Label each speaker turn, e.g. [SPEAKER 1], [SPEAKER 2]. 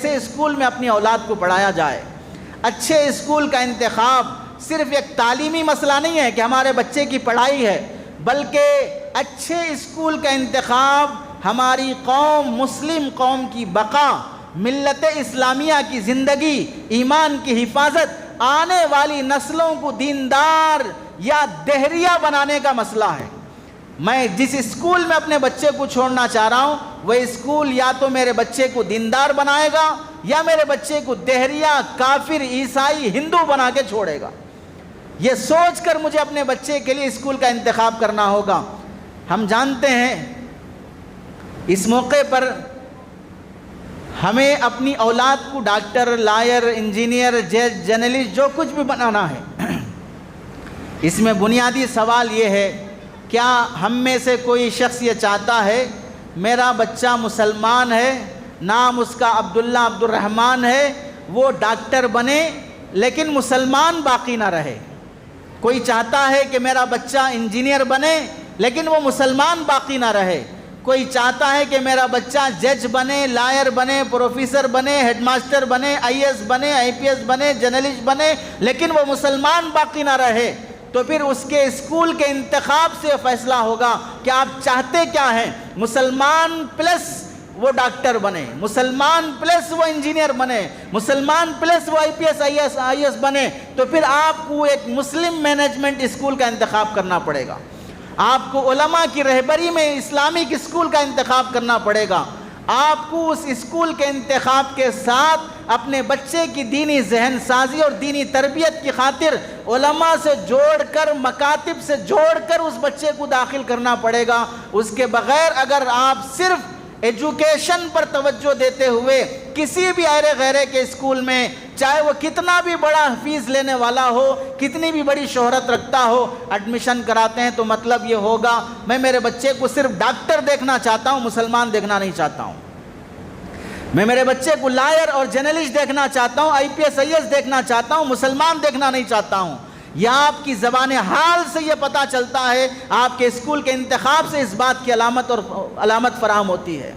[SPEAKER 1] ایسے اسکول میں اپنی اولاد کو پڑھایا جائے۔ اچھے اسکول کا انتخاب صرف ایک تعلیمی مسئلہ نہیں ہے کہ ہمارے بچے کی پڑھائی ہے، بلکہ اچھے اسکول کا انتخاب ہماری قوم، مسلم قوم کی بقا، ملت اسلامیہ کی زندگی، ایمان کی حفاظت، آنے والی نسلوں کو دیندار یا دہریہ بنانے کا مسئلہ ہے۔ میں جس اسکول میں اپنے بچے کو چھوڑنا چاہ رہا ہوں وہ اسکول یا تو میرے بچے کو دیندار بنائے گا یا میرے بچے کو دہریہ، کافر، عیسائی، ہندو بنا کے چھوڑے گا۔ یہ سوچ کر مجھے اپنے بچے کے لیے اسکول کا انتخاب کرنا ہوگا۔ ہم جانتے ہیں اس موقع پر ہمیں اپنی اولاد کو ڈاکٹر، لائر، انجینئر، جج، جرنلسٹ جو کچھ بھی بنانا ہے۔ اس میں بنیادی سوال یہ ہے، کیا ہم میں سے کوئی شخص یہ چاہتا ہے میرا بچہ مسلمان ہے، نام اس کا عبداللہ، عبد الرحمن ہے، وہ ڈاکٹر بنے لیکن مسلمان باقی نہ رہے؟ کوئی چاہتا ہے کہ میرا بچہ انجینئر بنے لیکن وہ مسلمان باقی نہ رہے؟ کوئی چاہتا ہے کہ میرا بچہ جج بنے، لائر بنے، پروفیسر بنے، ہیڈ ماسٹر بنے، آئی ایس بنے، آئی پی ایس بنے، جرنلسٹ بنے، لیکن وہ مسلمان باقی نہ رہے؟ تو پھر اس کے اسکول کے انتخاب سے فیصلہ ہوگا کہ آپ چاہتے کیا ہیں۔ مسلمان پلس وہ ڈاکٹر بنے، مسلمان پلس وہ انجینئر بنے، مسلمان پلس وہ آئی پی ایس، آئی ایس بنے، تو پھر آپ کو ایک مسلم مینجمنٹ اسکول کا انتخاب کرنا پڑے گا۔ آپ کو علماء کی رہبری میں اسلامک اسکول کا انتخاب کرنا پڑے گا۔ آپ کو اس اسکول کے انتخاب کے ساتھ اپنے بچے کی دینی ذہن سازی اور دینی تربیت کی خاطر علماء سے جوڑ کر، مکاتب سے جوڑ کر اس بچے کو داخل کرنا پڑے گا۔ اس کے بغیر اگر آپ صرف ایجوکیشن پر توجہ دیتے ہوئے کسی بھی ایرے غیرے کے اسکول میں، چاہے وہ کتنا بھی بڑا فیس لینے والا ہو، کتنی بھی بڑی شہرت رکھتا ہو، ایڈمیشن کراتے ہیں تو مطلب یہ ہوگا میں میرے بچے کو صرف ڈاکٹر دیکھنا چاہتا ہوں، مسلمان دیکھنا نہیں چاہتا ہوں۔ میں میرے بچے کو لائر اور جرنلسٹ دیکھنا چاہتا ہوں، آئی پی ایس، آئی ایس دیکھنا چاہتا ہوں، مسلمان دیکھنا نہیں چاہتا ہوں۔ یا آپ کی زبان حال سے یہ پتہ چلتا ہے، آپ کے اسکول کے انتخاب سے اس بات کی علامت فراہم ہوتی ہے۔